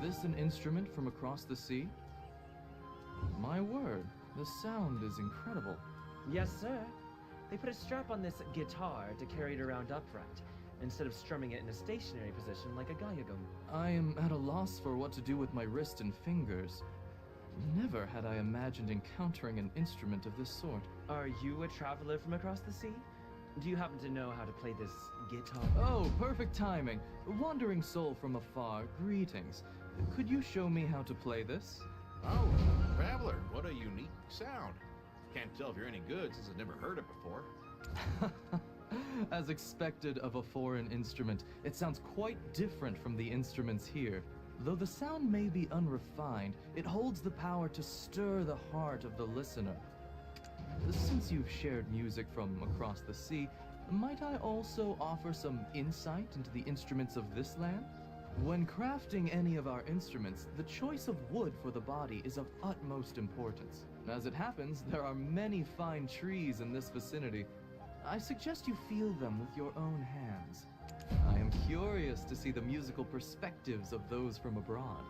this an instrument from across the sea? My word, the sound is incredible. Yes, sir. They put a strap on this guitar to carry it around upright, instead of strumming it in a stationary position like a gayagum. I am at a loss for what to do with my wrist and fingers. Never had I imagined encountering an instrument of this sort. Are you a traveler from across the sea? Do you happen to know how to play this guitar? Oh, perfect timing. Wandering soul from afar, greetings. Could you show me how to play this? Oh, traveler, what a unique sound. Can't tell if you're any good since I've never heard it before. As expected of a foreign instrument, it sounds quite different from the instruments here. Though the sound may be unrefined, it holds the power to stir the heart of the listener. Since you've shared music from across the sea, might I also offer some insight into the instruments of this land? When crafting any of our instruments, the choice of wood for the body is of utmost importance. As it happens, there are many fine trees in this vicinity. I suggest you feel them with your own hands. I am curious to see the musical perspectives of those from abroad.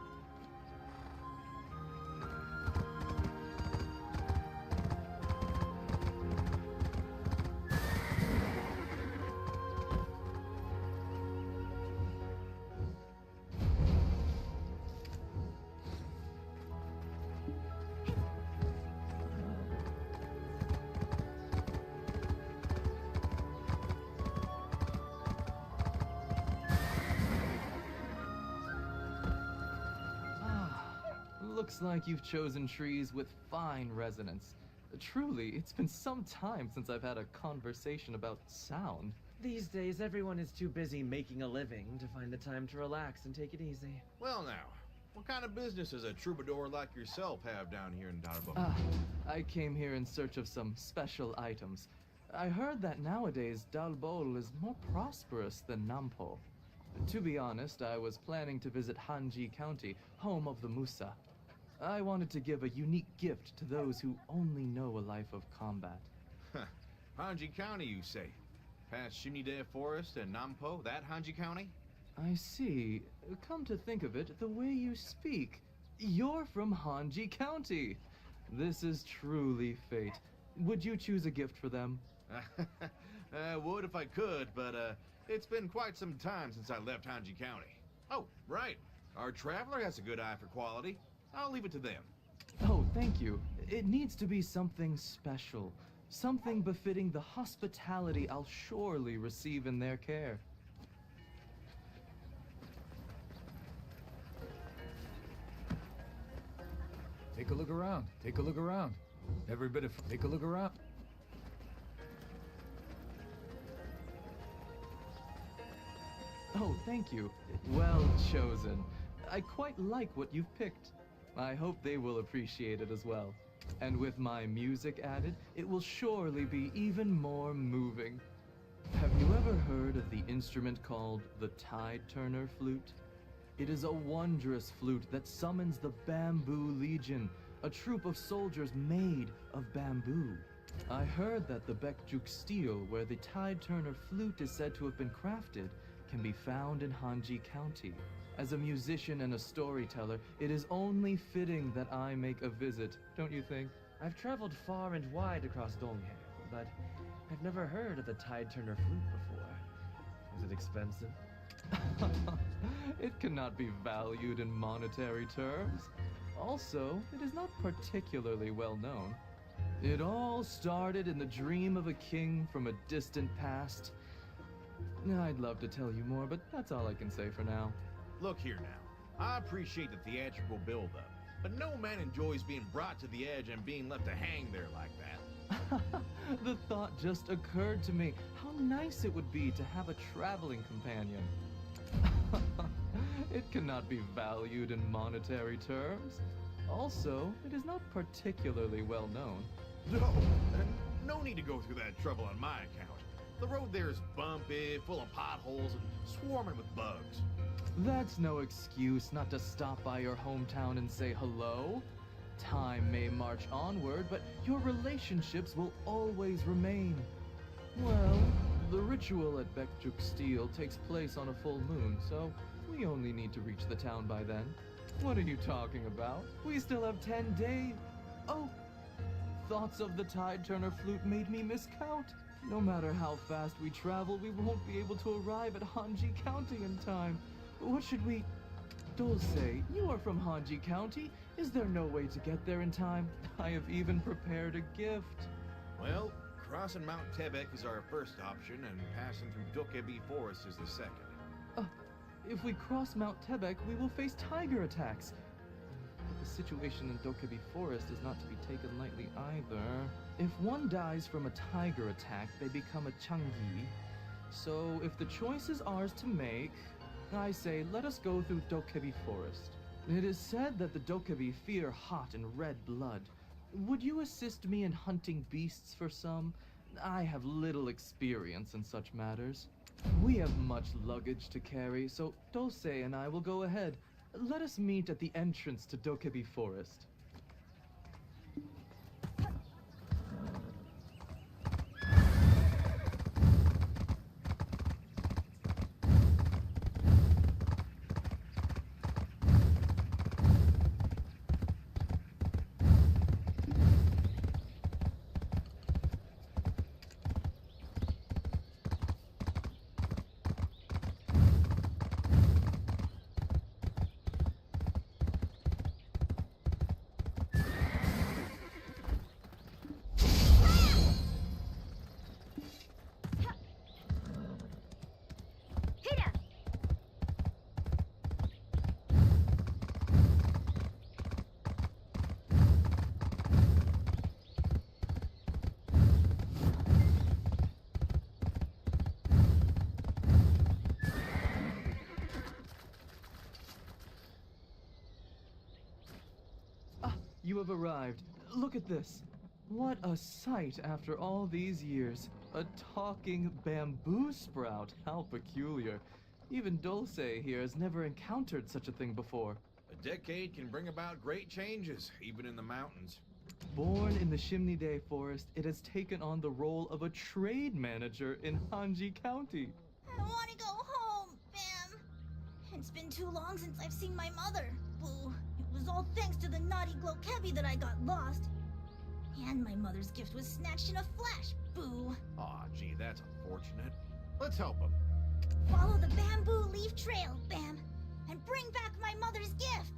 Looks like you've chosen trees with fine resonance. Truly, it's been some time since I've had a conversation about sound. These days, everyone is too busy making a living to find the time to relax and take it easy. Well now, what kind of business does a troubadour like yourself have down here in Bambou? I came here in search of some special items. I heard that nowadays Dalbol is more prosperous than Nampo. To be honest, I was planning to visit Hanji County, home of the Musa. I wanted to give a unique gift to those who only know a life of combat. Hanji County, you say? Past Shimnide Forest and Nampo, that Hanji County? I see. Come to think of it, the way you speak, you're from Hanji County. This is truly fate. Would you choose a gift for them? I would if I could, but it's been quite some time since I left Hanji County. Oh, right. Our traveler has a good eye for quality. I'll leave it to them. Oh, thank you. It needs to be something special. Something befitting the hospitality I'll surely receive in their care. Take a look around. Take a look around. Every bit of... Take a look around. Oh, thank you. Well chosen. I quite like what you've picked. I hope they will appreciate it as well. And with my music added, it will surely be even more moving. Have you ever heard of the instrument called the Tide Turner flute? It is a wondrous flute that summons the Bamboo Legion, a troop of soldiers made of bamboo. I heard that the Bekjuk steel, where the Tide Turner flute is said to have been crafted, can be found in Hanji County. As a musician and a storyteller, it is only fitting that I make a visit, don't you think? I've traveled far and wide across Donghae, but I've never heard of the Tide Turner flute before. Is it expensive? It cannot be valued in monetary terms. Also, it is not particularly well known. It all started in the dream of a king from a distant past. I'd love to tell you more, but that's all I can say for now. Look here now. I appreciate the theatrical build-up, but no man enjoys being brought to the edge and being left to hang there like that. The thought just occurred to me. How nice it would be to have a traveling companion. It cannot be valued in monetary terms. Also, it is not particularly well known. No, and no need to go through that trouble on my account. The road there is bumpy, full of potholes, and swarming with bugs. That's no excuse not to stop by your hometown and say hello. Time may march onward, but your relationships will always remain. Well, the ritual at Bekjuk Steel takes place on a full moon, so we only need to reach the town by then. What are you talking about? We still have 10 days. Oh, thoughts of the Tide Turner flute made me miscount. No matter how fast we travel, we won't be able to arrive at Hanji County in time. What should we... Dulce, you are from Hanji County. Is there no way to get there in time? I have even prepared a gift. Well, crossing Mount Tebek is our first option, and passing through Dokebi Forest is the second. If we cross Mount Tebek, we will face tiger attacks. But the situation in Dokebi Forest is not to be taken lightly either. If one dies from a tiger attack, they become a Changi. So if the choice is ours to make, I say let us go through Dokebi Forest. It is said that the Dokebi fear hot and red blood. Would you assist me in hunting beasts for some? I have little experience in such matters. We have much luggage to carry, so Dulce and I will go ahead. Let us meet at the entrance to Dokebi Forest. You have arrived. Look at this. What a sight after all these years. A talking bamboo sprout. How peculiar. Even Dulce here has never encountered such a thing before. A decade can bring about great changes, even in the mountains. Born in the Shimnide Forest, it has taken on the role of a trade manager in Hanji County. I want to go home, Bam. It's been too long since I've seen my mother. Boo. It was all thanks to the naughty Glokebi that I got lost. And my mother's gift was snatched in a flash. Boo. Aw, gee, that's unfortunate. Let's help him. Follow the bamboo leaf trail, Bam, and bring back my mother's gift.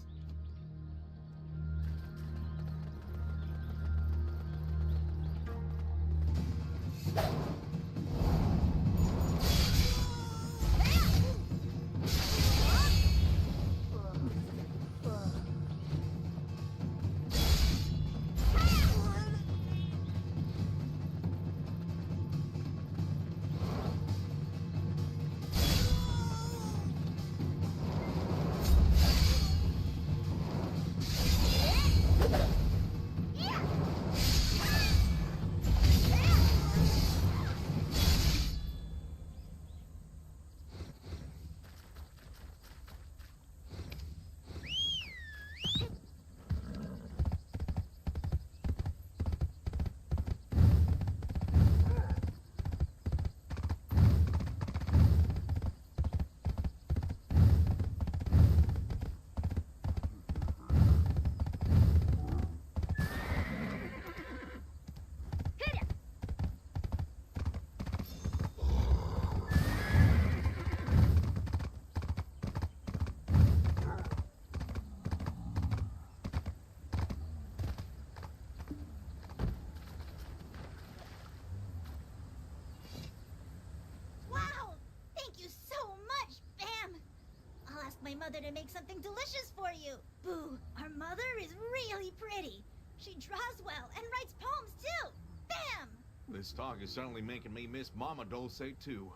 My mother to make something delicious for you. Boo, our mother is really pretty. She draws well and writes poems too. Bam! This talk is suddenly making me miss Mama Dulce too.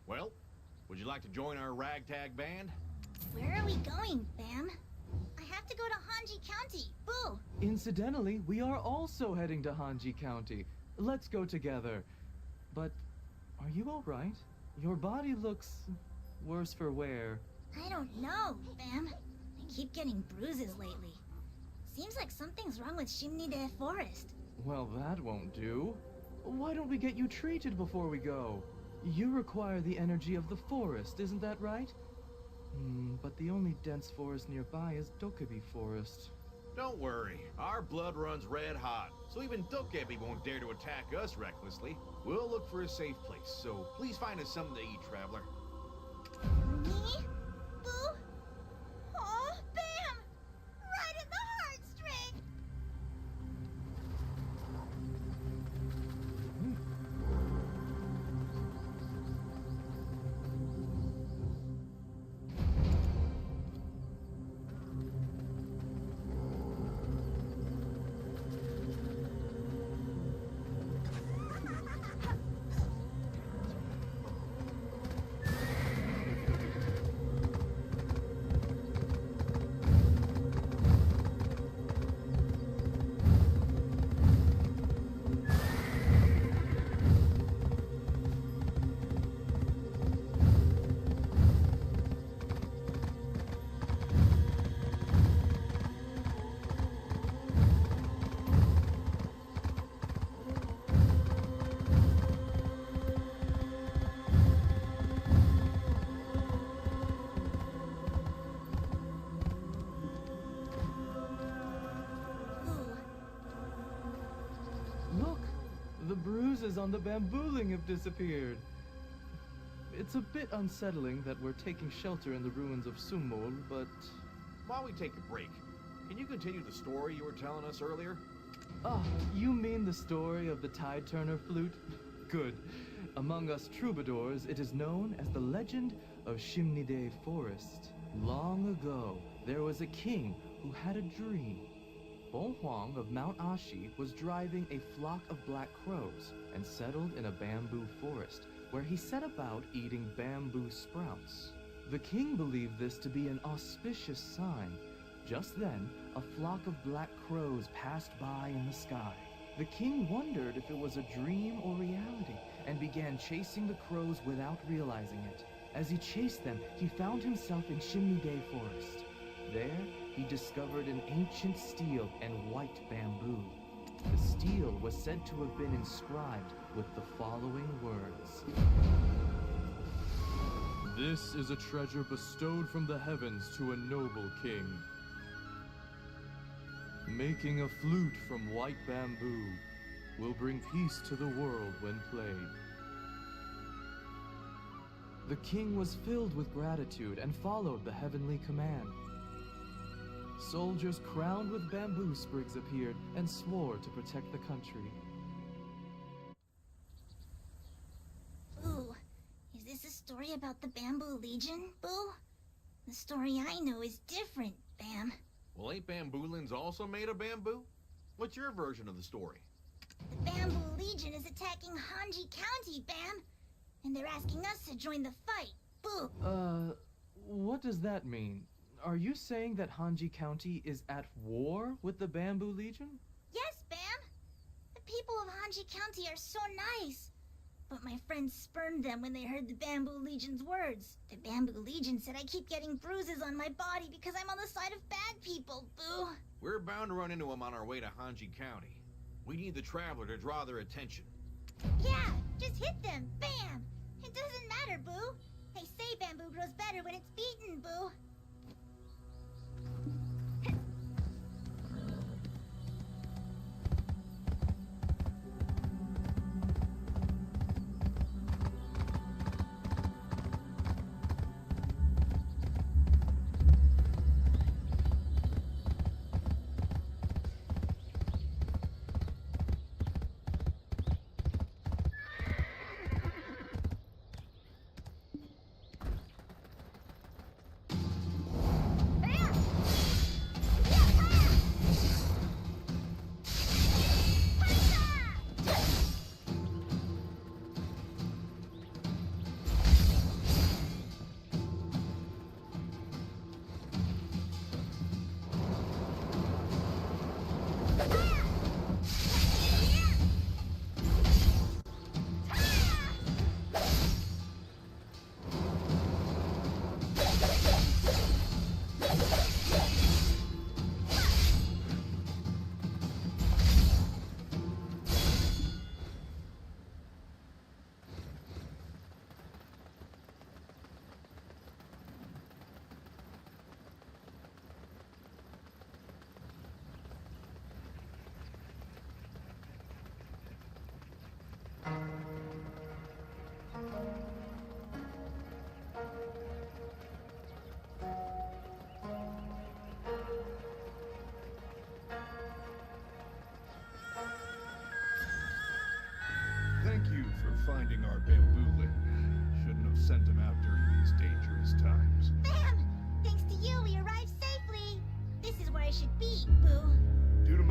Well, would you like to join our ragtag band? Where are we going, Bam? I have to go to Hanji County. Boo! Incidentally, we are also heading to Hanji County. Let's go together. But are you all right? Your body looks worse for wear. I don't know, Bam. I keep getting bruises lately. Seems like something's wrong with Shimnide Forest. Well, that won't do. Why don't we get you treated before we go? You require the energy of the forest, isn't that right? But the only dense forest nearby is Dokebi Forest. Don't worry, our blood runs red hot, so even Dokebi won't dare to attack us recklessly. We'll look for a safe place, so please find us something to eat, traveler. Me? Boo? Oh, Bam! Right in the heartstring! Look! The bruises on the bambooling have disappeared. It's a bit unsettling that we're taking shelter in the ruins of Sumol, but... While we take a break, can you continue the story you were telling us earlier? Ah, you mean the story of the Tide Turner flute? Good. Among us troubadours, it is known as the legend of Shimnide Forest. Long ago, there was a king who had a dream. Bo Huang of Mount Ashi was driving a flock of black crows and settled in a bamboo forest, where he set about eating bamboo sprouts. The king believed this to be an auspicious sign. Just then, a flock of black crows passed by in the sky. The king wondered if it was a dream or reality, and began chasing the crows without realizing it. As he chased them, he found himself in Shimnide Forest. There, he discovered an ancient stele and white bamboo. The stele was said to have been inscribed with the following words. This is a treasure bestowed from the heavens to a noble king. Making a flute from white bamboo will bring peace to the world when played. The king was filled with gratitude and followed the heavenly command. Soldiers crowned with bamboo sprigs appeared and swore to protect the country. Boo, is this a story about the Bamboo Legion, Boo? The story I know is different, Bam. Well, ain't bamboolins also made of bamboo? What's your version of the story? The Bamboo Legion is attacking Hanji County, Bam. And they're asking us to join the fight, Boo. What does that mean? Are you saying that Hanji County is at war with the Bamboo Legion? Yes, Bam. The people of Hanji County are so nice. But my friends spurned them when they heard the Bamboo Legion's words. The Bamboo Legion said I keep getting bruises on my body because I'm on the side of bad people, Boo. We're bound to run into them on our way to Hanji County. We need the traveler to draw their attention. Yeah, just hit them, bam. It doesn't matter, Boo. They say bamboo grows better when it's beaten, Boo.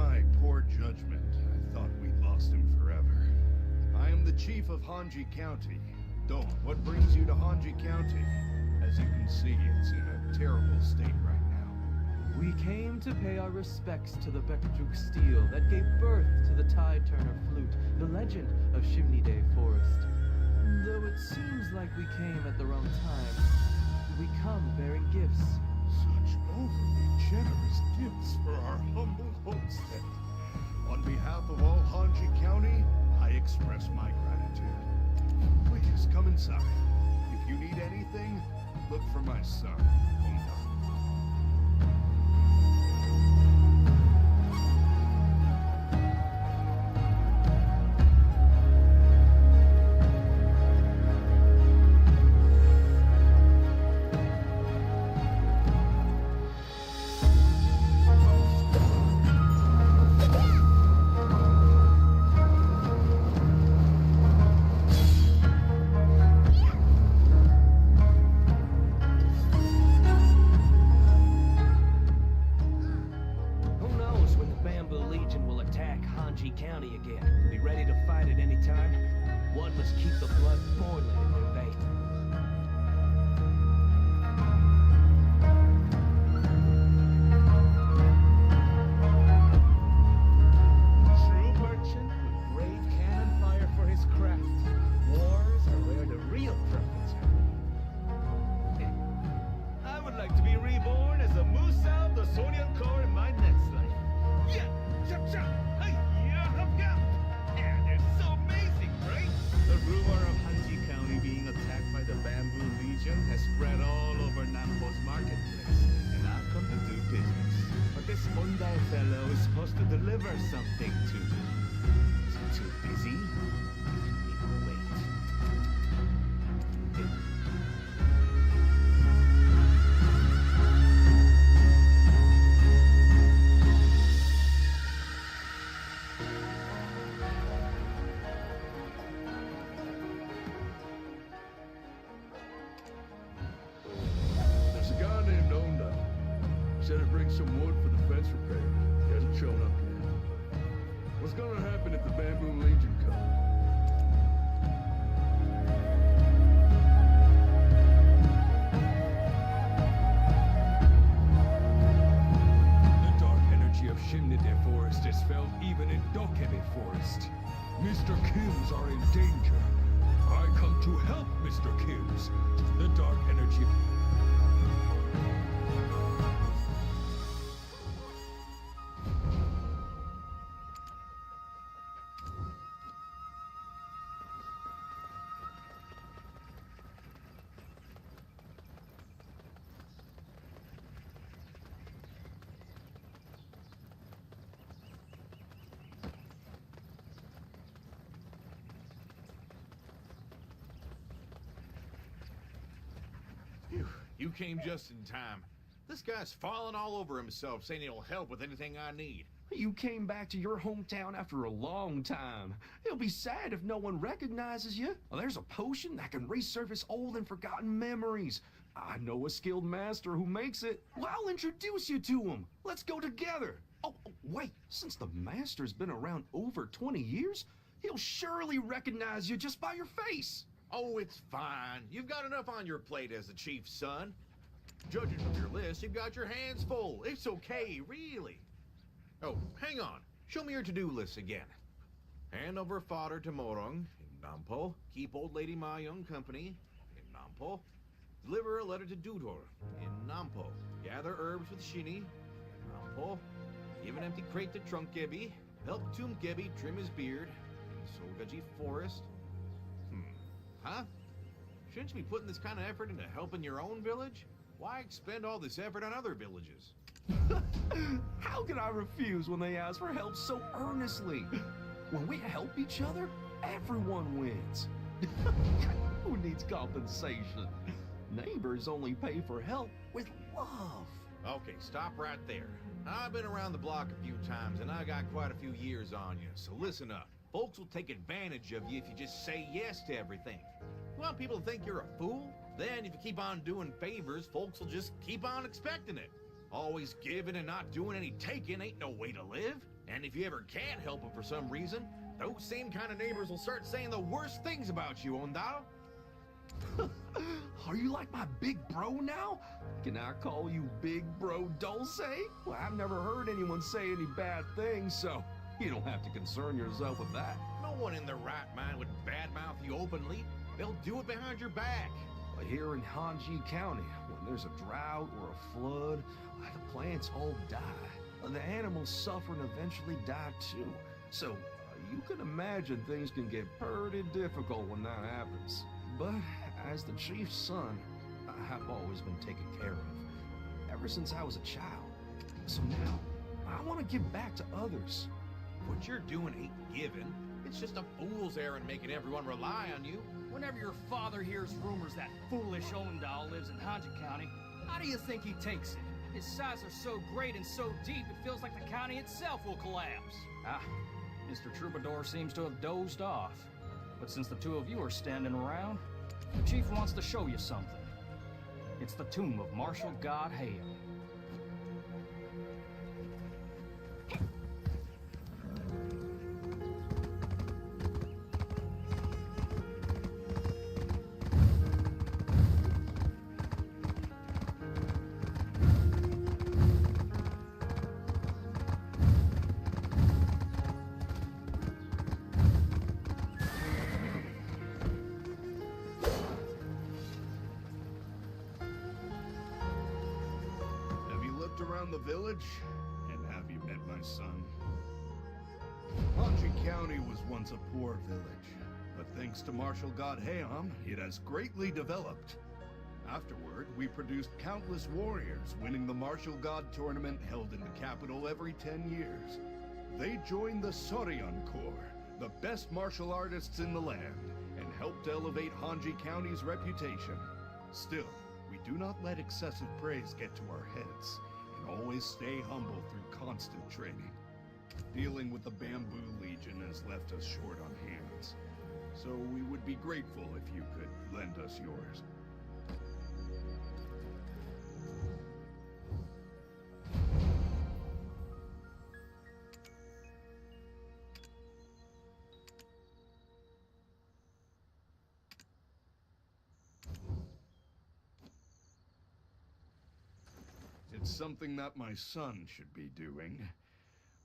my poor judgment, I thought we'd lost him forever. I am the chief of Hanji County. Dawn, what brings you to Hanji County? As you can see, it's in a terrible state right now. We came to pay our respects to the Bekjuk steel that gave birth to the Tide Turner flute, the legend of Shimnide Forest. Though it seems like we came at the wrong time, we come bearing gifts. Such overly generous gifts for our humble homestead. On behalf of all Hanji County, I express my gratitude. Please, come inside. If you need anything, look for my son, Honda. Who knows when the Bamboo Legion will attack Hanji County again? Be ready to fight at any time. One must keep the blood boiling in their veins. True merchant with brave cannon fire for his craft. Wars are where the real profits are. I would like to be reborn as a Musa of the Sonyan Core in my next life. Yeah, chop chop, hey, yeah, hop yeah. And it's so amazing, right? The rumor of Hanji County being attacked by the Bamboo Legion has spread all over Nampo's marketplace, and I've come to do business. But this Monday fellow is supposed to deliver something to me. Is he too busy? He can wait. There's a guy named Onda. He said to bring some wood for the fence repair. He hasn't shown up yet. What's gonna happen if the Bamboo Legion come? The dark energy of Shimnide Forest is felt even in Dokebe Forest. Mr. Kims are in danger. I come to help Mr. Kims. The dark energy... Phew, you came just in time. This guy's falling all over himself saying he'll help with anything I need. You came back to your hometown after a long time. It'll be sad if no one recognizes you. Well, there's a potion that can resurface old and forgotten memories. I know a skilled master who makes it. Well, I'll introduce you to him. Let's go together. Oh, wait. Since the master's been around over 20 years, he'll surely recognize you just by your face. Oh, it's fine. You've got enough on your plate as the chief's son. Judging from your list, you've got your hands full. It's okay, really. Oh, hang on. Show me your to-do list again. Hand over fodder to Morong in Nampo. Keep old lady Ma Young company in Nampo. Deliver a letter to Dudor in Nampo. Gather herbs with Shini in Nampo. Give an empty crate to Trunk Gebi. Help Tomb Gebi trim his beard in Sogaji Forest. Huh? Shouldn't you be putting this kind of effort into helping your own village? Why expend all this effort on other villages? How can I refuse when they ask for help so earnestly? When we help each other, everyone wins. Who needs compensation? Neighbors only pay for help with love. Okay, stop right there. I've been around the block a few times, and I got quite a few years on you, so listen up. Folks will take advantage of you if you just say yes to everything. You want people to think you're a fool? Then if you keep on doing favors, folks will just keep on expecting it. Always giving and not doing any taking ain't no way to live. And if you ever can't help them for some reason, those same kind of neighbors will start saying the worst things about you, Ondal. Are you like my big bro now? Can I call you Big Bro Dulce? Well, I've never heard anyone say any bad things, so you don't have to concern yourself with that. No one in their right mind would badmouth you openly. They'll do it behind your back. But here in Hanji County, when there's a drought or a flood, the plants all die. The animals suffer and eventually die too. So you can imagine things can get pretty difficult when that happens. But as the chief's son, I've always been taken care of, ever since I was a child. So now, I want to give back to others. What you're doing ain't giving. It's just a fool's errand making everyone rely on you. Whenever your father hears rumors that foolish Ondal lives in Hanji County, how do you think he takes it? His sighs are so great and so deep, it feels like the county itself will collapse. Mr. Troubadour seems to have dozed off. But since the two of you are standing around, the chief wants to show you something. It's the tomb of Martial God Hale. Around the village, and have you met my son? Hanji County was once a poor village, but thanks to Martial God Hayam, it has greatly developed. Afterward, we produced countless warriors, winning the Martial God tournament held in the capital every 10 years. They joined the Soryan Corps, the best martial artists in the land, and helped elevate Hanji County's reputation. Still, we do not let excessive praise get to our heads, and always stay humble through constant training. Dealing with the Bamboo Legion has left us short on hands, so we would be grateful if you could lend us yours. It's something that my son should be doing,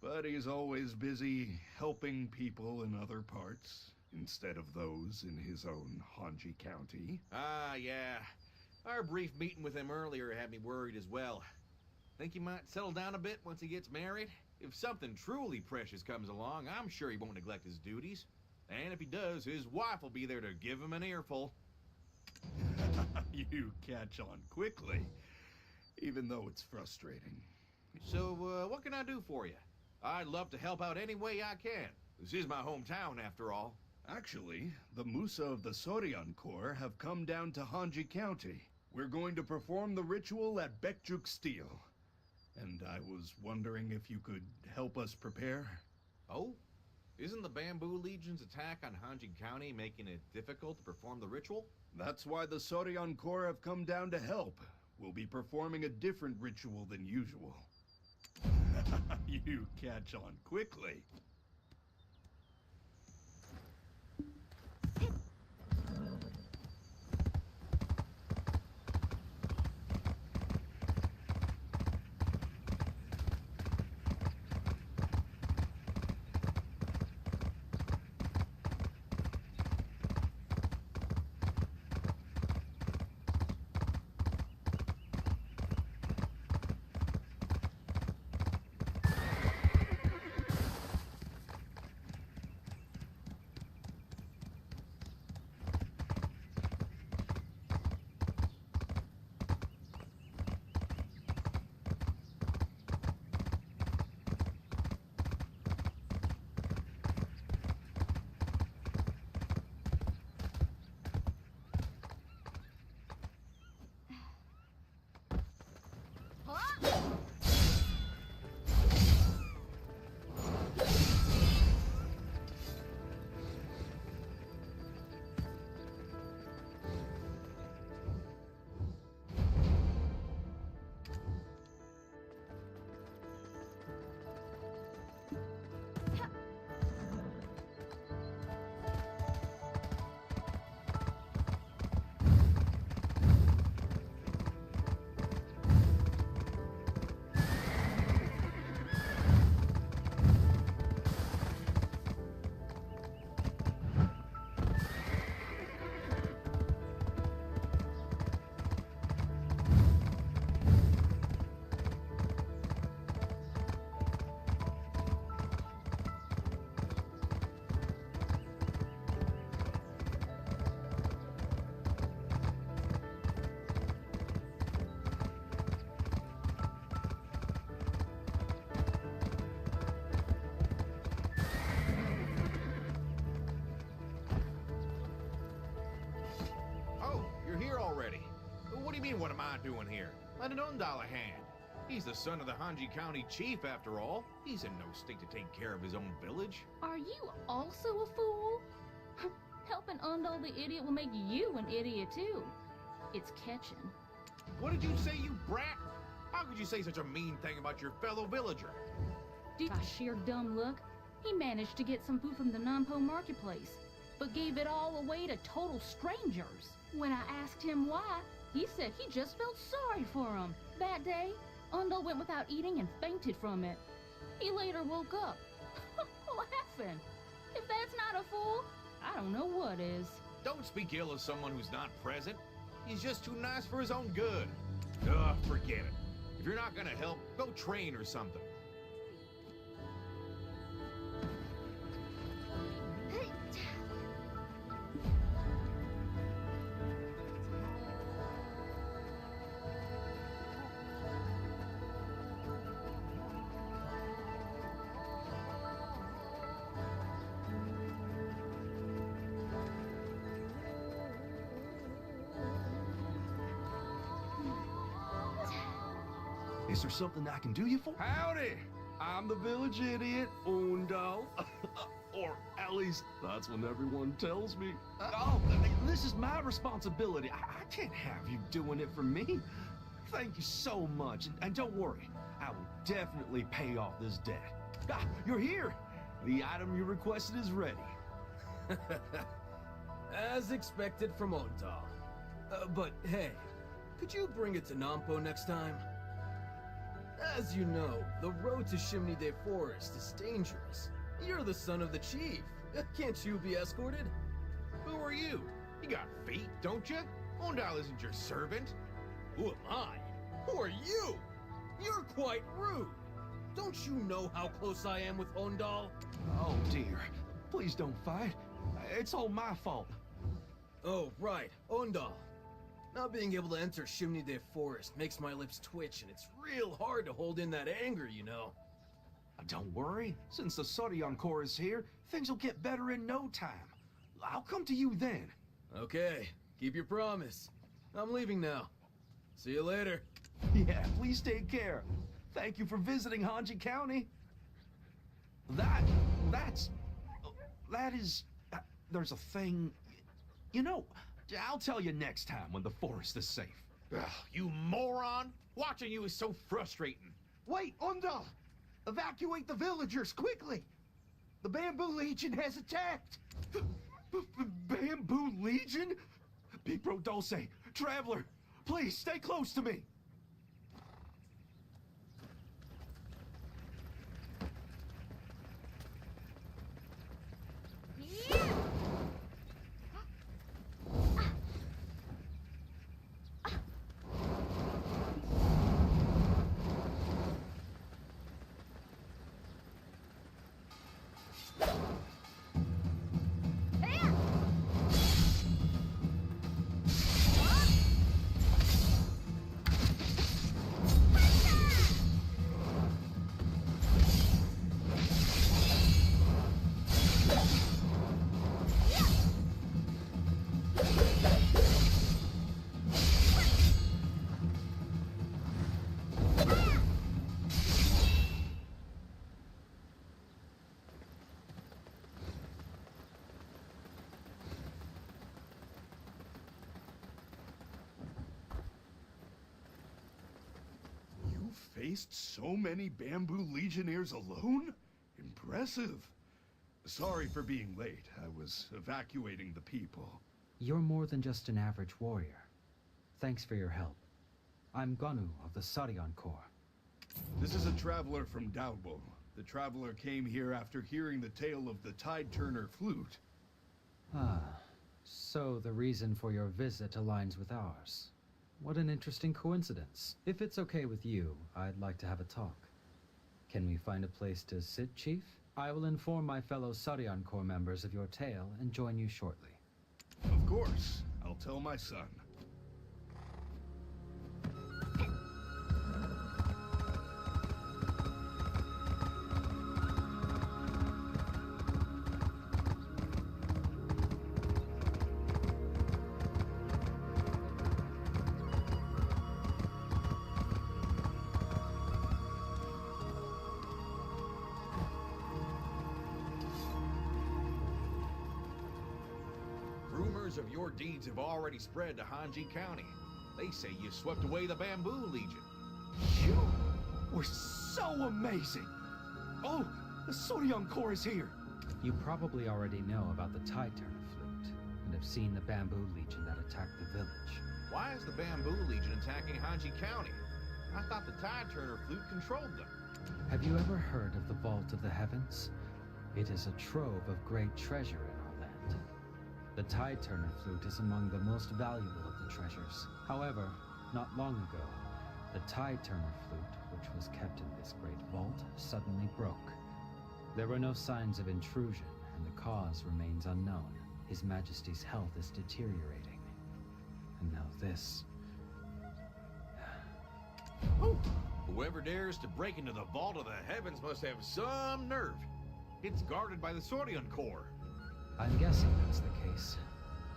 but he's always busy helping people in other parts instead of those in his own Hanji County. Ah, yeah. Our brief meeting with him earlier had me worried as well. Think he might settle down a bit once he gets married? If something truly precious comes along, I'm sure he won't neglect his duties. And if he does, his wife will be there to give him an earful. You catch on quickly, even though it's frustrating. So, what can I do for you? I'd love to help out any way I can. This is my hometown, after all. Actually, the Musa of the Soryan Corps have come down to Hanji County. We're going to perform the ritual at Bekjuk Steel. And I was wondering if you could help us prepare? Oh? Isn't the Bamboo Legion's attack on Hanji County making it difficult to perform the ritual? That's why the Soryan Corps have come down to help. We'll be performing a different ritual than usual. You catch on quickly. mean, what am I doing here? Let an Undal a hand. He's the son of the Hanji County chief, after all. He's in no state to take care of his own village. Are you also a fool? Helping Undal the idiot will make you an idiot too. It's catching. What did you say, you brat? How could you say such a mean thing about your fellow villager? By sheer dumb luck, he managed to get some food from the Nampo marketplace, but gave it all away to total strangers. When I asked him why, he said he just felt sorry for him. That day, Undal went without eating and fainted from it. He later woke up, laughing. If that's not a fool, I don't know what is. Don't speak ill of someone who's not present. He's just too nice for his own good. Ugh, forget it. If you're not gonna help, go train or something. Is there something I can do you for? Howdy! I'm the village idiot, Undal. Or at least that's what everyone tells me. This is my responsibility. I can't have you doing it for me. Thank you so much. And don't worry, I will definitely pay off this debt. You're here. The item you requested is ready. As expected from Undal. But hey, could you bring it to Nampo next time? As you know, the road to Chimney Day Forest is dangerous. You're the son of the chief. Can't you be escorted? Who are you? You got feet, don't you? Undal isn't your servant. Who am I? Who are you? You're quite rude. Don't you know how close I am with Undal? Oh dear. Please don't fight. It's all my fault. Oh, right. Undal. Not being able to enter Chimney Day Forest makes my lips twitch, and it's real hard to hold in that anger, you know. Don't worry. Since the Sodion Corps is here, things will get better in no time. I'll come to you then. Okay, keep your promise. I'm leaving now. See you later. Yeah, please take care. Thank you for visiting Hanji County. That is... there's a thing... You know, I'll tell you next time when the forest is safe. Ugh, you moron! Watching you is so frustrating. Wait, Undal! Evacuate the villagers, quickly! The Bamboo Legion has attacked! Bamboo Legion? Big Bro Dulce, Traveler, please stay close to me! Faced so many Bamboo Legionnaires alone? Impressive. Sorry for being late. I was evacuating the people. You're more than just an average warrior. Thanks for your help. I'm Gonu of the Sodion Corps. This is a traveler from Dalbo. The traveler came here after hearing the tale of the Tide-Turner flute. Ah, so the reason for your visit aligns with ours. What an interesting coincidence. If it's okay with you, I'd like to have a talk. Can we find a place to sit, Chief? I will inform my fellow Sodion Corps members of your tale and join you shortly. Of course. I'll tell my son. Rumors of your deeds have already spread to Hanji County. They say you swept away the Bamboo Legion. You were so amazing! Oh, the Soryeon Corps is here! You probably already know about the Tide Turner Flute, and have seen the Bamboo Legion that attacked the village. Why is the Bamboo Legion attacking Hanji County? I thought the Tide Turner Flute controlled them. Have you ever heard of the Vault of the Heavens? It is a trove of great treasure in our land. The Tide Turner Flute is among the most valuable of the treasures. However, not long ago, the Tide Turner Flute, which was kept in this great vault, suddenly broke. There were no signs of intrusion, and the cause remains unknown. His Majesty's health is deteriorating. And now this. Whew. Whoever dares to break into the Vault of the Heavens must have some nerve. It's guarded by the Soryeon Corps. I'm guessing that's the case.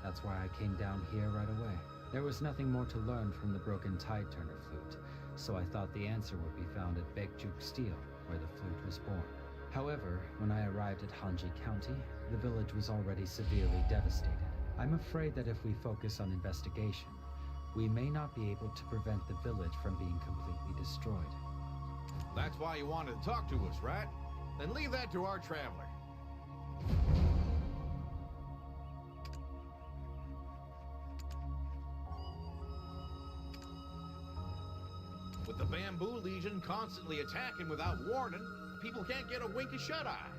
That's why I came down here right away. There was nothing more to learn from the broken Tide Turner Flute, so I thought the answer would be found at Baekjuk Steel, where the flute was born. However, when I arrived at Hanji County, the village was already severely devastated. I'm afraid that if we focus on investigation, we may not be able to prevent the village from being completely destroyed. That's why you wanted to talk to us, right? Then leave that to our traveler. With the Bamboo Legion constantly attacking without warning, people can't get a wink of shut-eye.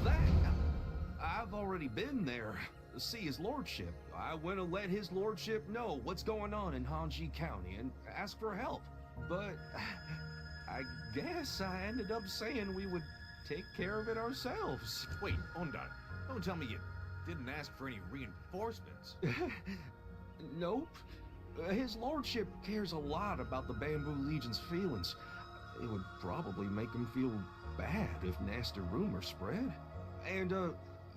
That... I've already been there. To see his lordship. I went and let his lordship know what's going on in Hanji County and ask for help. But I guess I ended up saying we would take care of it ourselves. Wait, Ondan, don't tell me you didn't ask for any reinforcements. Nope. His lordship cares a lot about the Bamboo Legion's feelings. It would probably make him feel bad if nasty rumors spread. And,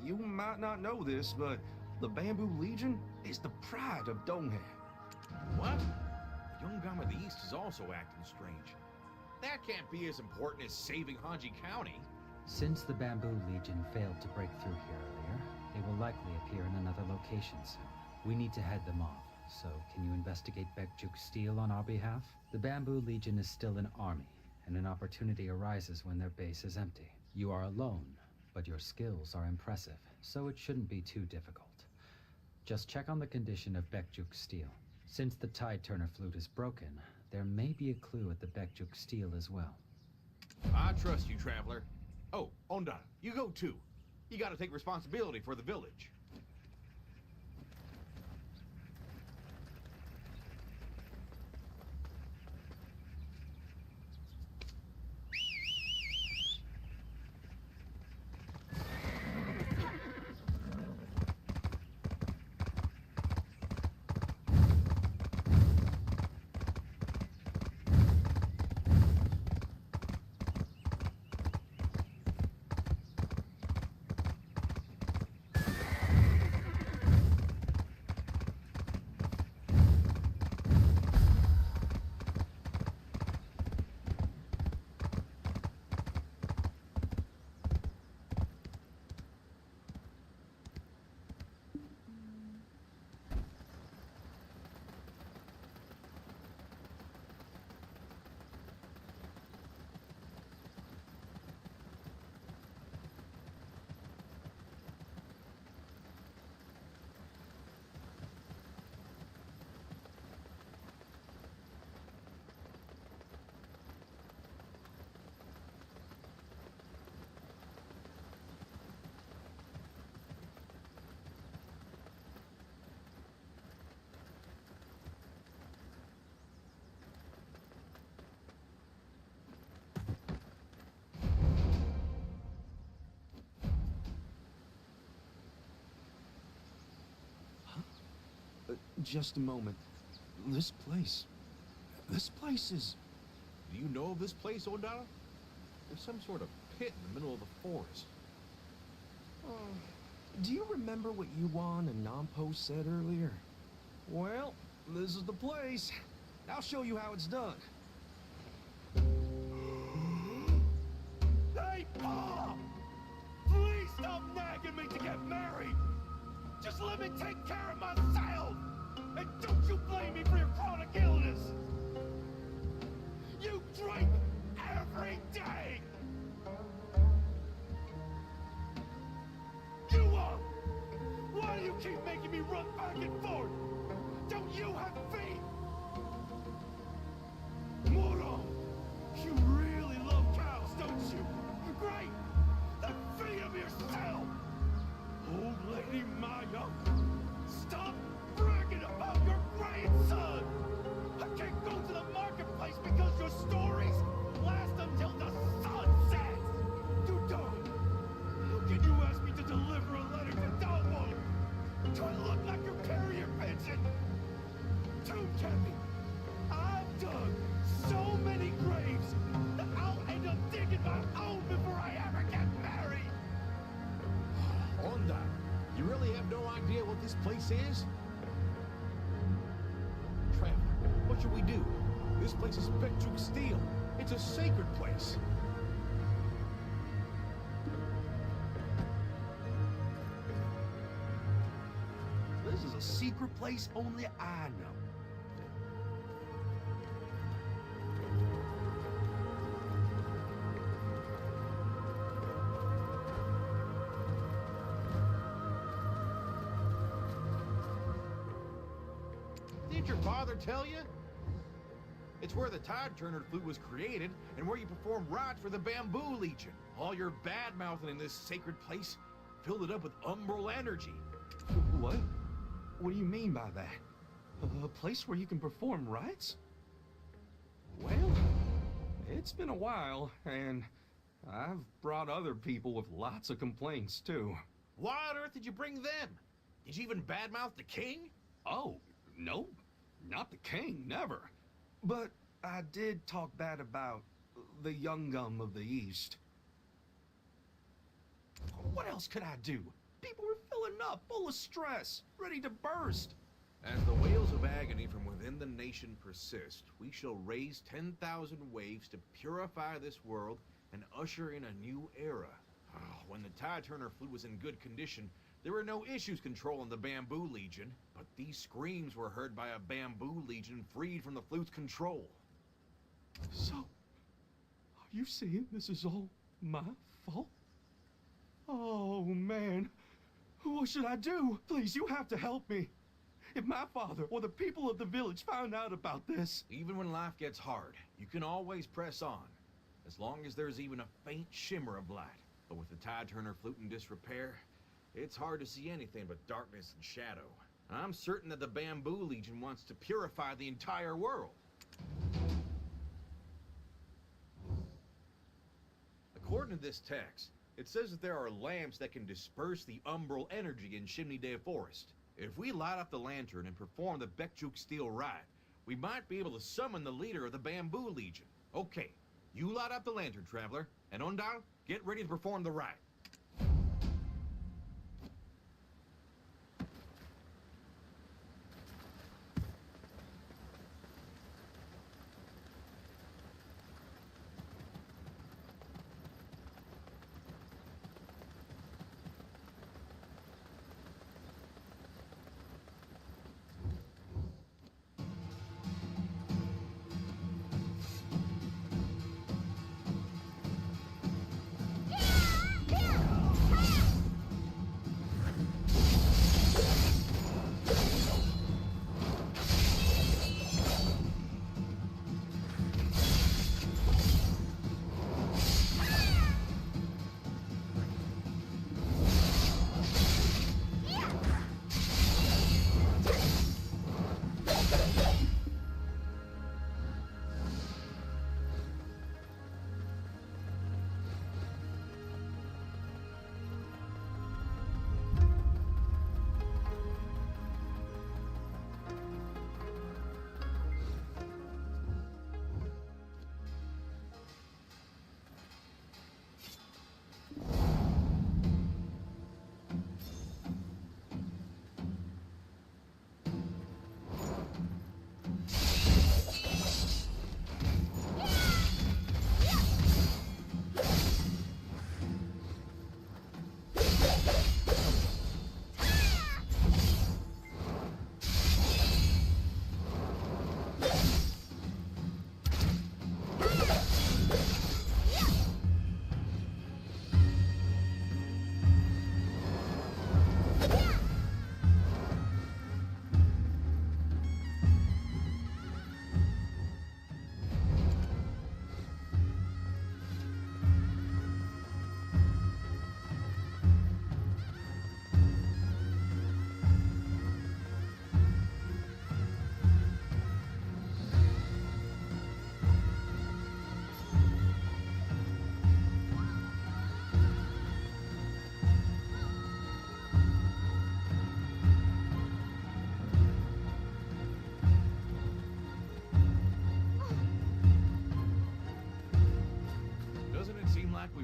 you might not know this, but the Bamboo Legion is the pride of Donghae. What? The young gun of the East is also acting strange. That can't be as important as saving Hanji County. Since the Bamboo Legion failed to break through here earlier, they will likely appear in another location soon. We need to head them off, so can you investigate Baekjuk Steel on our behalf? The Bamboo Legion is still an army, and an opportunity arises when their base is empty. You are alone, but your skills are impressive, so it shouldn't be too difficult. Just check on the condition of Baekjuk Steel. Since the Tide Turner Flute is broken, there may be a clue at the Baekjuk Steel as well. I trust you, traveler. Oh, Onda, you go too. You gotta take responsibility for the village. Just a moment. This place is... Do you know of this place, Onda? There's some sort of pit in the middle of the forest. Do you remember what Yuan and Nampo said earlier? Well, this is the place. I'll show you how it's done. Hey, Mom! Please stop nagging me to get married! Just let me take care of myself! And don't you blame me for your chronic illness! You drink every day! You won't! Why do you keep making me run back and forth? Don't you have feet? Moro, you really love cows, don't you? Great! Then feed them yourself! Old Lady Maya, stop bragging about your grandson! I can't go to the marketplace because your stories last until the sun sets! Dudon, how can you ask me to deliver a letter to Dalmo? Do I look like your carrier pigeon? Too Kevin, I've dug so many graves that I'll end up digging my own before I ever get married! Onda, you really have no idea what this place is? Traveler, what should we do? This place is Spectrum Steel. It's a sacred place. This is a secret place only I know. Didn't your father tell you? It's where the Tide Turner flute was created, and where you perform rites for the Bamboo Legion. All your bad-mouthing in this sacred place filled it up with umbral energy. What? What do you mean by that? A place where you can perform rites? Well, it's been a while, and I've brought other people with lots of complaints, too. Why on earth did you bring them? Did you even badmouth the king? Oh, no, not the king, never. But I did talk bad about the young gum of the East. What else could I do? People were filling up, full of stress, ready to burst. As the wails of agony from within the nation persist, we shall raise 10,000 waves to purify this world and usher in a new era. When the Tide Turner flute was in good condition, there were no issues controlling the Bamboo Legion, but these screams were heard by a Bamboo Legion freed from the flute's control. So, are you saying this is all my fault? Oh, man. What should I do? Please, you have to help me. If my father or the people of the village found out about this... Even when life gets hard, you can always press on, as long as there's even a faint shimmer of light. But with the Tide Turner flute in disrepair, it's hard to see anything but darkness and shadow. I'm certain that the Bamboo Legion wants to purify the entire world. According to this text, it says that there are lamps that can disperse the umbral energy in Chimney Day Forest. If we light up the lantern and perform the Bekjuk Steel rite, we might be able to summon the leader of the Bamboo Legion. Okay, you light up the lantern, Traveler, and Ondal, get ready to perform the rite. Yeah!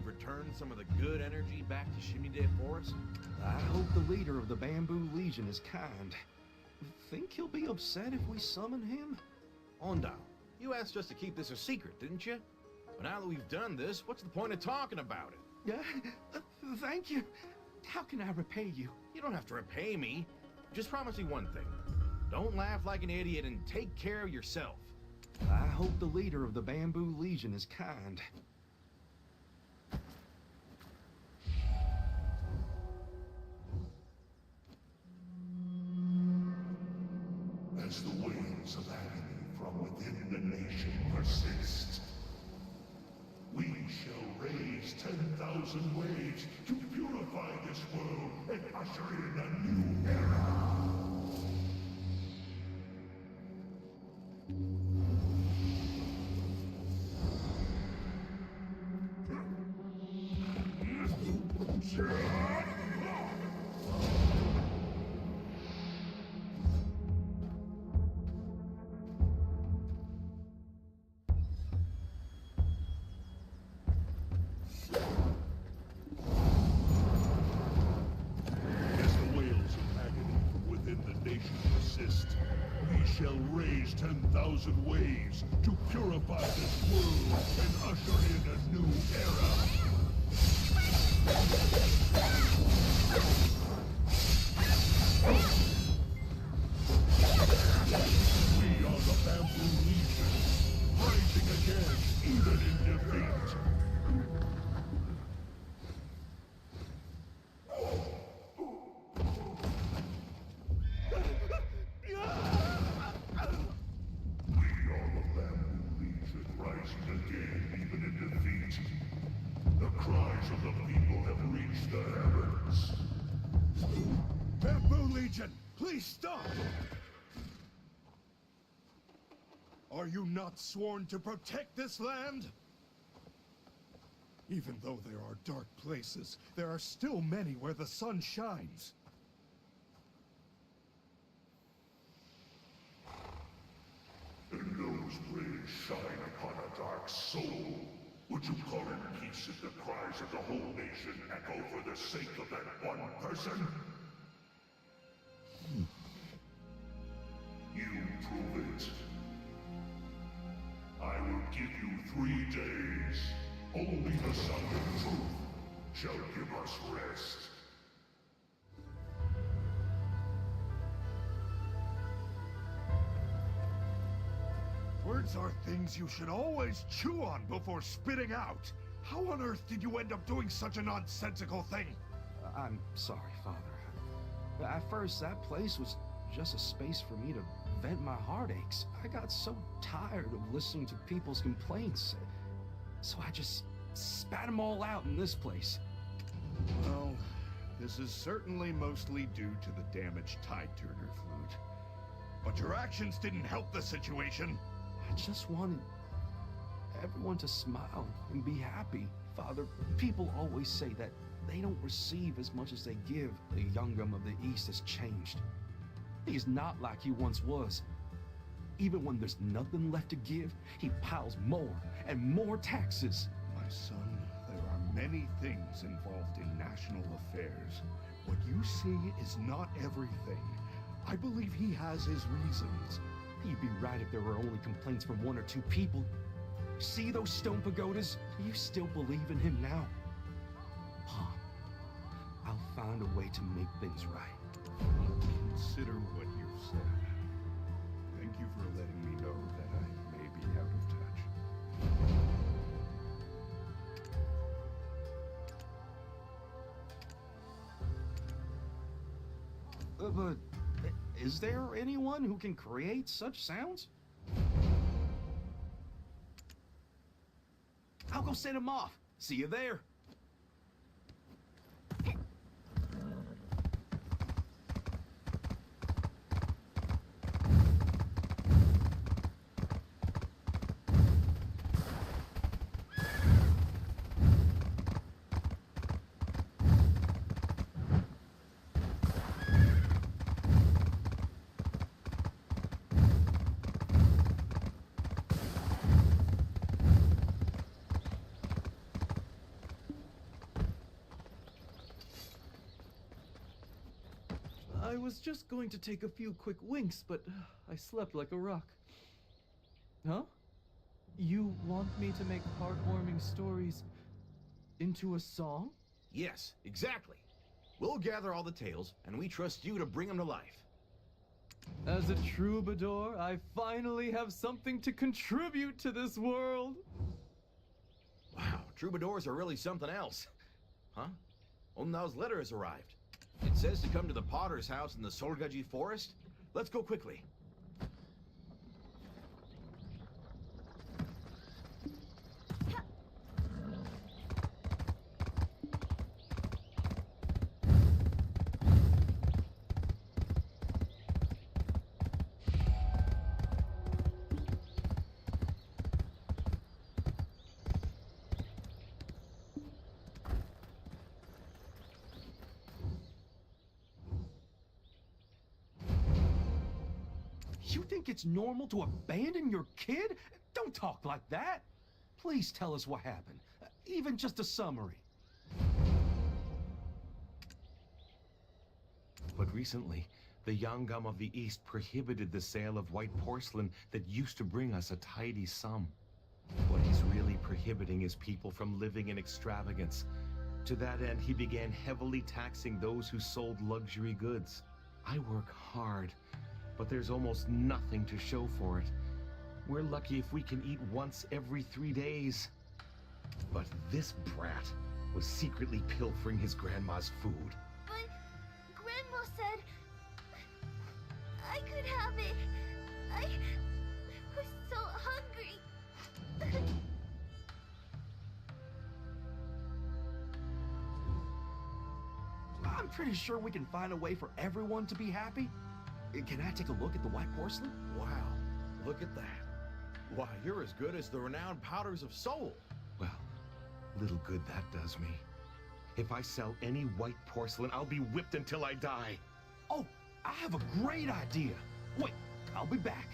we've returned some of the good energy back to Chimney Day Forest? I hope the leader of the Bamboo Legion is kind. Think he'll be upset if we summon him? Ondal, you asked us to keep this a secret, didn't you? But now that we've done this, what's the point of talking about it? Yeah, thank you. How can I repay you? You don't have to repay me. Just promise me one thing. Don't laugh like an idiot and take care of yourself. I hope the leader of the Bamboo Legion is kind. As the waves of agony from within the nation persist, we shall raise 10,000 waves to purify this world and usher in a new era. We shall raise 10,000 waves to purify this world and usher in a new era. We are the Bamboo Legion, rising again, even in defeat. Please stop! Are you not sworn to protect this land? Even though there are dark places, there are still many where the sun shines. And those rays shine upon a dark soul. Would you call it peace if the cries of the whole nation echo for the sake of that one person? You prove it. I will give you 3 days. Only the sun of truth shall give us rest. Words are things you should always chew on before spitting out. How on earth did you end up doing such a nonsensical thing? I'm sorry, Father. At first, that place was just a space for me to vent my heartaches. I got so tired of listening to people's complaints, so I just spat them all out in this place. Well, this is certainly mostly due to the damaged tide turner flute. But your actions didn't help the situation. I just wanted everyone to smile and be happy. Father, people always say that they don't receive as much as they give. The Youngum of the East has changed. He's not like he once was. Even when there's nothing left to give, he piles more and more taxes. My son, there are many things involved in national affairs. What you see is not everything. I believe he has his reasons. He'd be right if there were only complaints from 1 or 2 people. See those stone pagodas? Do you still believe in him now? Pa, I'll find a way to make things right. I'll consider what you've said. Thank you for letting me know that I may be out of touch. But is there anyone who can create such sounds? I'll go send him off. See you there. I was just going to take a few quick winks, but I slept like a rock. Huh? You want me to make heartwarming stories into a song? Yes, exactly. We'll gather all the tales, and we trust you to bring them to life. As a troubadour, I finally have something to contribute to this world. Wow, troubadours are really something else. Huh? Ondal's letter has arrived. It says to come to the potter's house in the Solgaji forest. Let's go quickly. You think it's normal to abandon your kid? Don't talk like that. Please tell us what happened. Even just a summary. But recently, the Yangam of the East prohibited the sale of white porcelain that used to bring us a tidy sum. What he's really prohibiting is people from living in extravagance. To that end, he began heavily taxing those who sold luxury goods. I work hard, but there's almost nothing to show for it. We're lucky if we can eat once every 3 days. But this brat was secretly pilfering his grandma's food. But Grandma said I could have it. I was so hungry. I'm pretty sure we can find a way for everyone to be happy. Can I take a look at the white porcelain? Wow, look at that. Why, you're as good as the renowned Powders of Soul. Well, little good that does me. If I sell any white porcelain, I'll be whipped until I die. Oh, I have a great idea. Wait, I'll be back.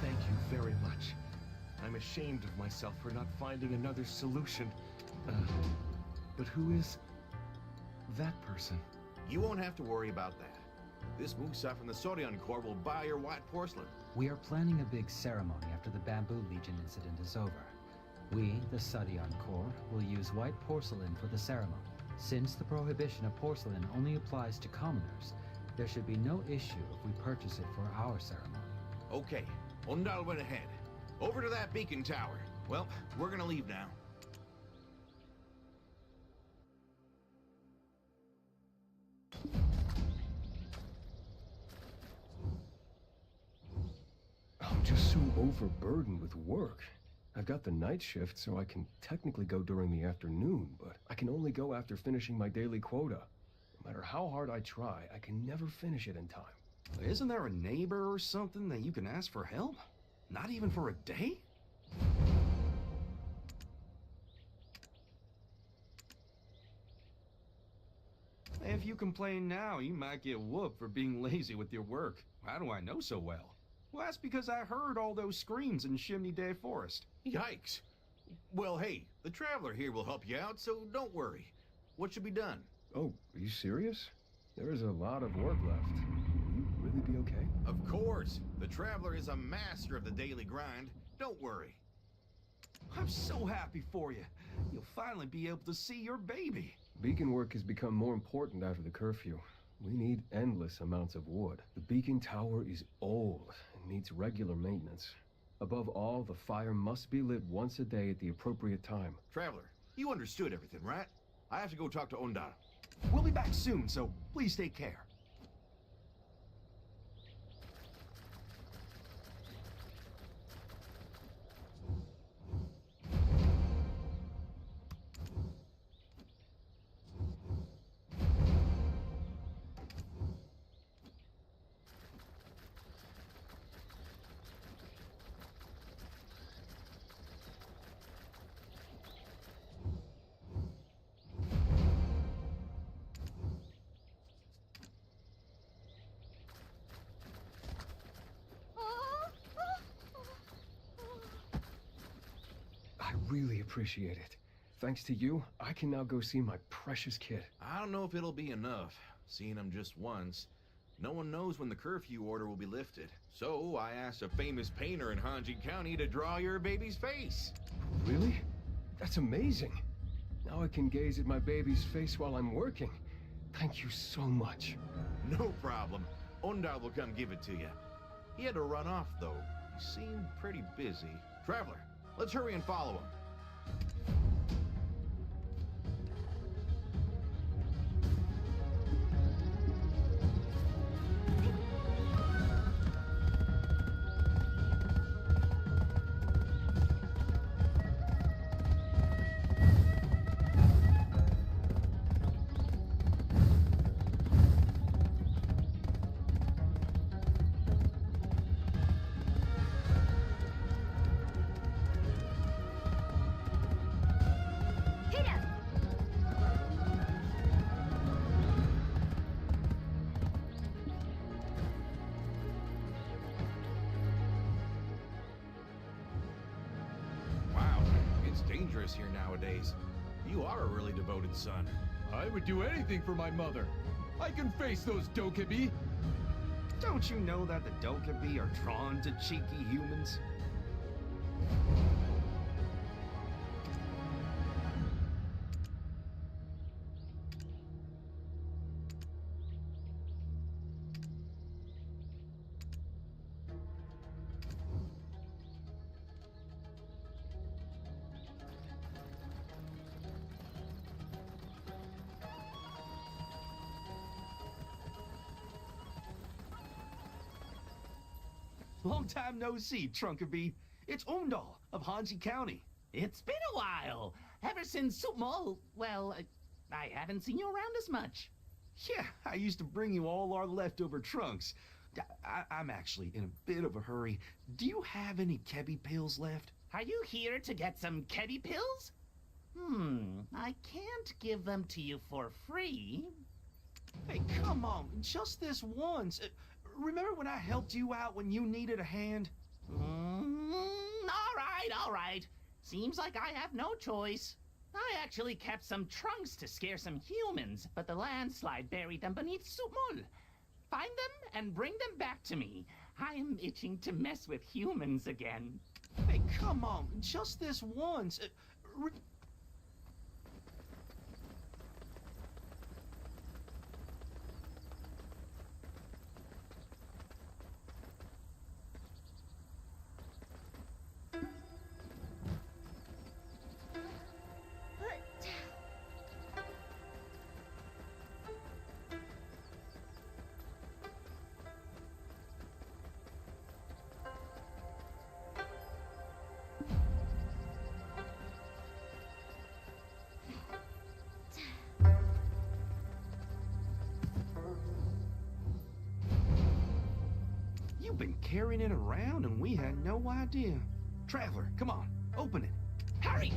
Thank you very much. I'm ashamed of myself for not finding another solution. But who is that person? You won't have to worry about that. This Musa from the Sorion Corps will buy your white porcelain. We are planning a big ceremony after the Bamboo Legion incident is over. We, the Sadion Corps, will use white porcelain for the ceremony. Since the prohibition of porcelain only applies to commoners, there should be no issue if we purchase it for our ceremony. Okay, Ondal went ahead. Over to that beacon tower. Well, we're gonna leave now. I'm just so overburdened with work. I've got the night shift, so I can technically go during the afternoon, but I can only go after finishing my daily quota. No matter how hard I try, I can never finish it in time. Isn't there a neighbor or something that you can ask for help? Not even for a day? If you complain now, you might get whooped for being lazy with your work. How do I know so well? Well, that's because I heard all those screams in Chimney Day Forest. Yikes. Well, hey, the Traveler here will help you out, so don't worry. What should be done? Oh, are you serious? There is a lot of work left. Will you really be okay? Of course. The Traveler is a master of the daily grind. Don't worry. I'm so happy for you. You'll finally be able to see your baby. Beacon work has become more important after the curfew. We need endless amounts of wood. The beacon tower is old and needs regular maintenance. Above all, the fire must be lit once a day at the appropriate time. Traveler, you understood everything, right? I have to go talk to Ondal. We'll be back soon, so please take care. really appreciate it. Thanks to you, I can now go see my precious kid. I don't know if it'll be enough. Seeing him just once. No one knows when the curfew order will be lifted. So I asked a famous painter in Hanji County to draw your baby's face. Really? That's amazing. Now I can gaze at my baby's face while I'm working. Thank you so much. No problem. Ondar will come give it to you. He had to run off, though. He seemed pretty busy. Traveler, let's hurry and follow him. Dangerous here nowadays. You are a really devoted son. I would do anything for my mother. I can face those Dokebi. Don't you know that the Dokebi are drawn to cheeky humans? Long time no see, Trunkaby. It's Umdal of Hanji County. It's been a while. Ever since I haven't seen you around as much. Yeah, I used to bring you all our leftover trunks. I'm actually in a bit of a hurry. Do you have any Kebi pills left? Are you here to get some Kebi pills? I can't give them to you for free. Hey, come on, just this once. Remember when I helped you out when you needed a hand? All right. Seems like I have no choice. I actually kept some trunks to scare some humans, but the landslide buried them beneath Sumul. Find them and bring them back to me. I am itching to mess with humans again. Hey, come on, just this once. You've been carrying it around and we had no idea. Traveler, come on, open it. Hurry!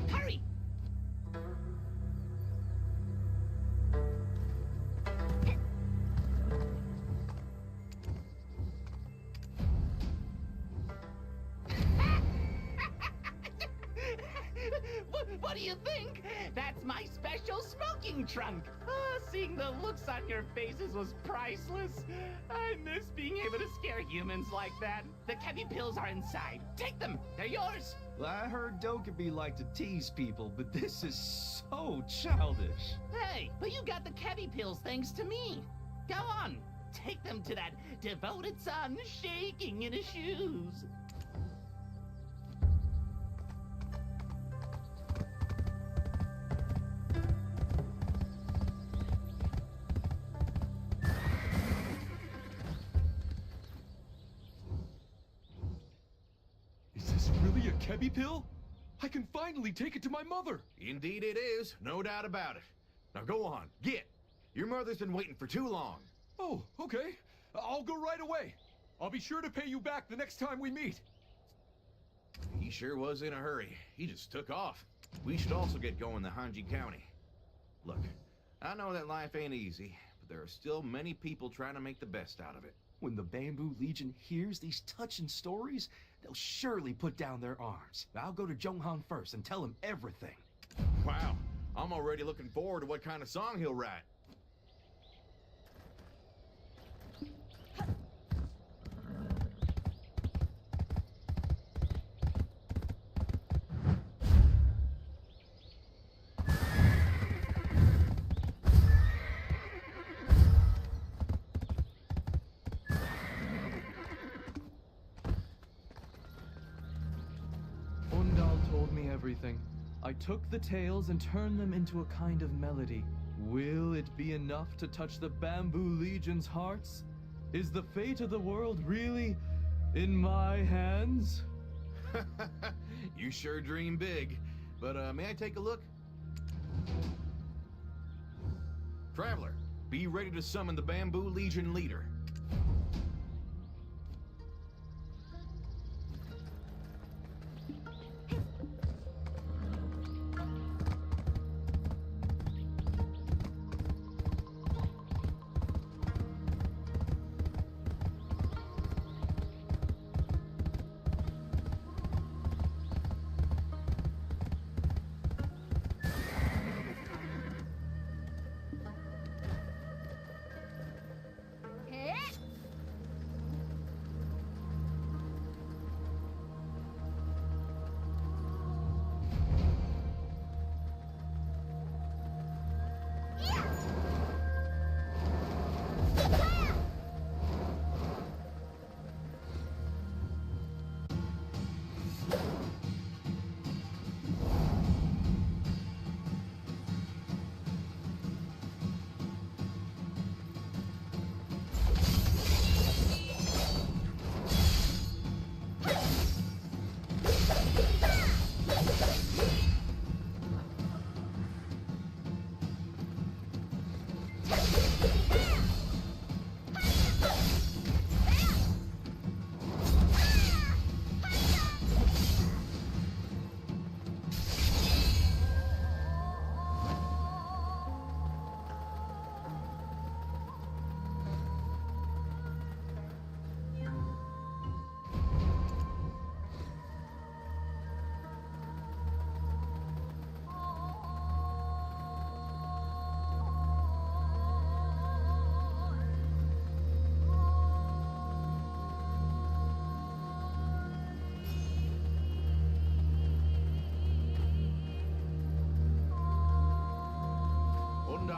What do you think? That's my special smoking trunk. Seeing the looks on your faces was priceless. I miss being able to scare humans like that. The Kebi pills are inside. Take them. They're yours. Well, I heard Dokebi like to tease people, but this is so childish. Hey, but you got the Kebi pills thanks to me. Go on. Take them to that devoted son shaking in his shoes. Kebi pill? I can finally take it to my mother! Indeed it is, no doubt about it. Now go on, get! Your mother's been waiting for too long. Oh, okay. I'll go right away. I'll be sure to pay you back the next time we meet. He sure was in a hurry. He just took off. We should also get going to Hanji County. Look, I know that life ain't easy, but there are still many people trying to make the best out of it. When the Bamboo Legion hears these touching stories, they'll surely put down their arms. I'll go to Jonghan first and tell him everything. Wow, I'm already looking forward to what kind of song he'll write. Told me everything. I took the tales and turned them into a kind of melody. Will it be enough to touch the Bamboo Legion's hearts? Is the fate of the world really in my hands? You sure dream big. But may I take a look? Traveler, be ready to summon the Bamboo Legion leader.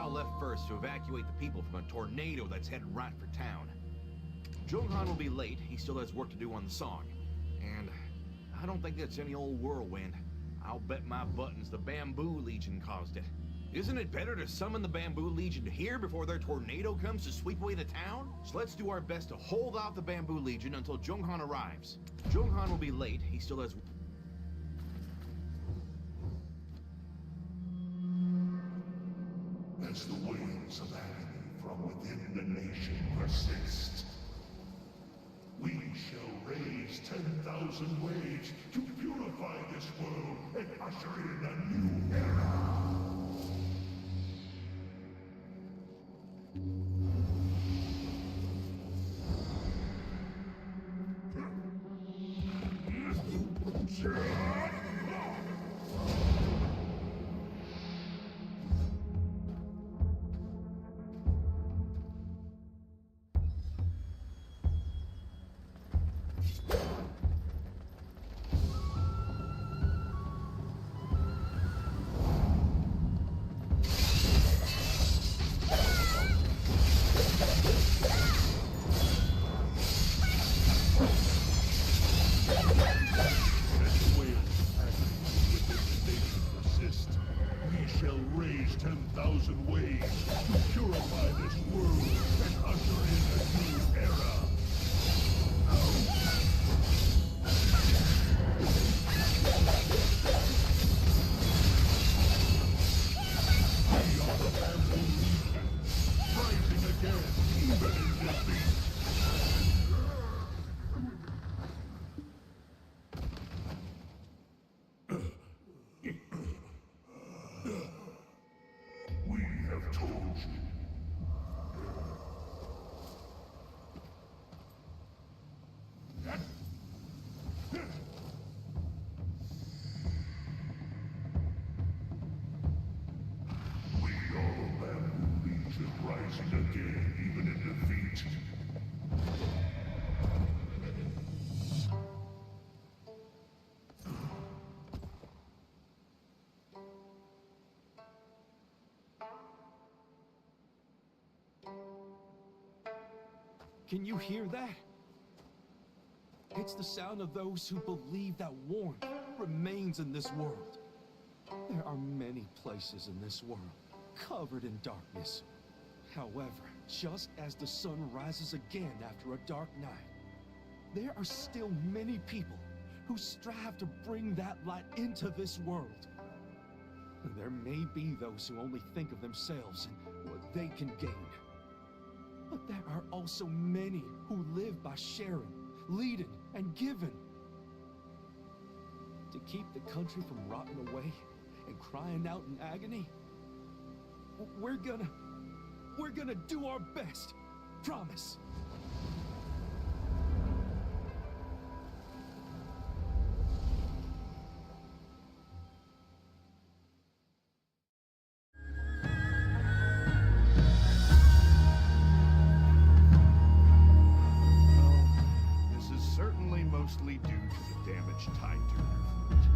Left first to evacuate the people from a tornado that's headed right for town. Jonghan will be late. He still has work to do on the song. And I don't think that's any old whirlwind. I'll bet my buttons the Bamboo Legion caused it. Isn't it better to summon the Bamboo Legion here before their tornado comes to sweep away the town? So let's do our best to hold off the Bamboo Legion until Jonghan arrives. Jonghan will be late. He still has... As the waves of agony from within the nation persist, we shall raise 10,000 waves to purify this world and usher in a new era. Can you hear that? It's the sound of those who believe that warmth remains in this world. There are many places in this world covered in darkness. However, just as the sun rises again after a dark night, there are still many people who strive to bring that light into this world. There may be those who only think of themselves and what they can gain. But there are also many who live by sharing, leading, and giving. To keep the country from rotting away and crying out in agony, we're gonna do our best. Promise. Mostly due to the damage tied to her fleet.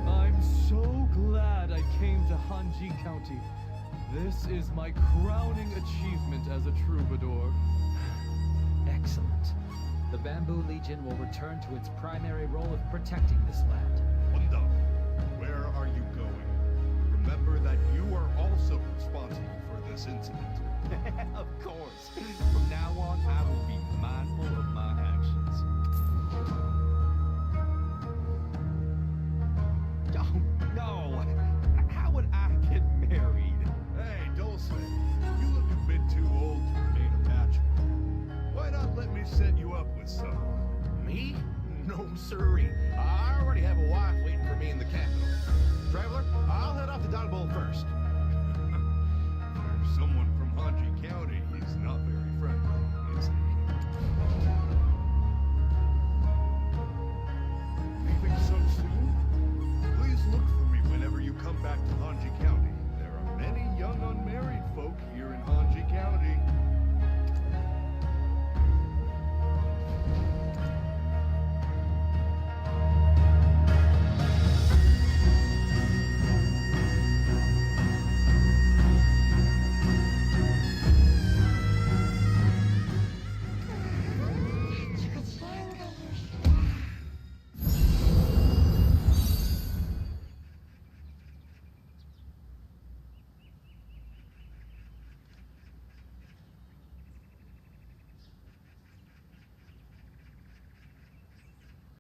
I'm so glad I came to Hanji County. This is my crowning achievement as a troubadour. Excellent. The Bamboo Legion will return to its primary role of protecting this land. Wanda, where are you going? Remember that you are also